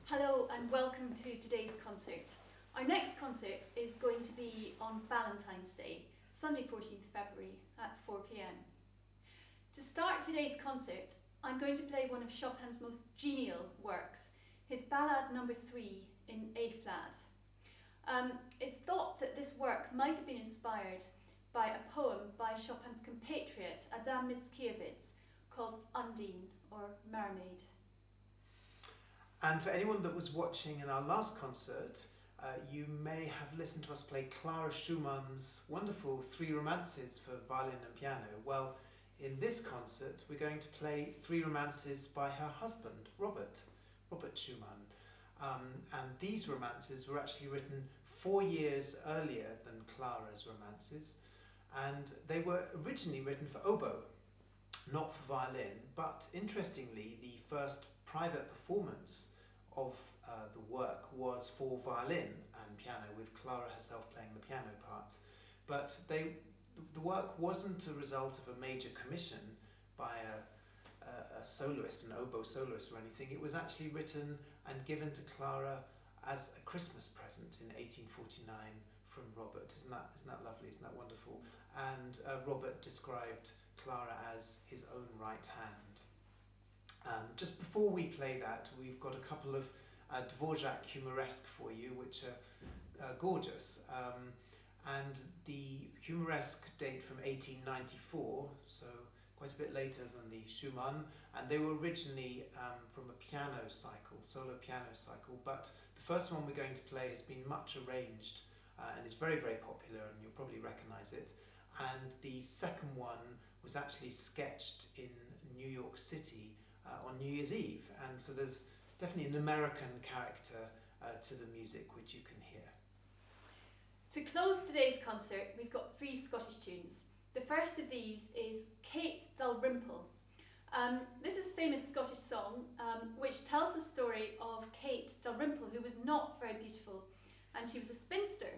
Hello and welcome to today's concert. Our next concert is going to be on Valentine's Day, Sunday 14th February at 4 p.m. To start today's concert, I'm going to play one of Chopin's most genial works, his Ballade No. 3 in A-flat. It's thought that this work might have been inspired by a poem by Chopin's compatriot Adam Mickiewicz called Undine or Mermaid. And for anyone that was watching in our last concert, you may have listened to us play Clara Schumann's wonderful three romances for violin and piano. Well, in this concert, we're going to play three romances by her husband, Robert Schumann. And these romances were actually written 4 years earlier than Clara's romances. And they were originally written for oboe, not for violin. But interestingly, the first private performance of the work was for violin and piano, with Clara herself playing the piano part. But the work wasn't a result of a major commission by a soloist, an oboe soloist or anything. It was actually written and given to Clara as a Christmas present in 1849 from Robert. Isn't that lovely? Isn't that wonderful? And Robert described Clara as his own right hand. Just before we play that, we've got a couple of Dvorak humoresque for you, which are gorgeous. And the humoresque date from 1894, so quite a bit later than the Schumann, and they were originally from a piano cycle, solo piano cycle, but the first one we're going to play has been much arranged and is very, very popular, and you'll probably recognize it. And the second one was actually sketched in New York City on New Year's Eve, and so there's definitely an American character to the music which you can hear. To close today's concert, we've got 3 Scottish tunes. The first of these is Kate Dalrymple. This is a famous Scottish song which tells the story of Kate Dalrymple, who was not very beautiful, and she was a spinster.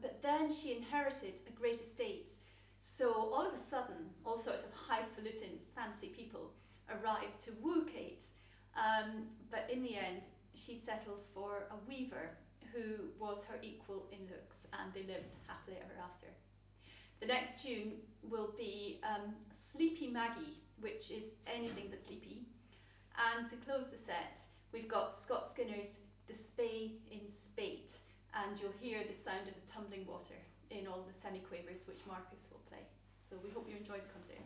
But then she inherited a great estate, so all of a sudden all sorts of highfalutin fancy people arrived to woo Kate, but in the end she settled for a weaver who was her equal in looks, and they lived happily ever after. The next tune will be Sleepy Maggie, which is anything but sleepy. And to close the set, we've got Scott Skinner's The Spey in Spate, and you'll hear the sound of the tumbling water in all the semi-quavers which Marcus will play. So we hope you enjoy the concert.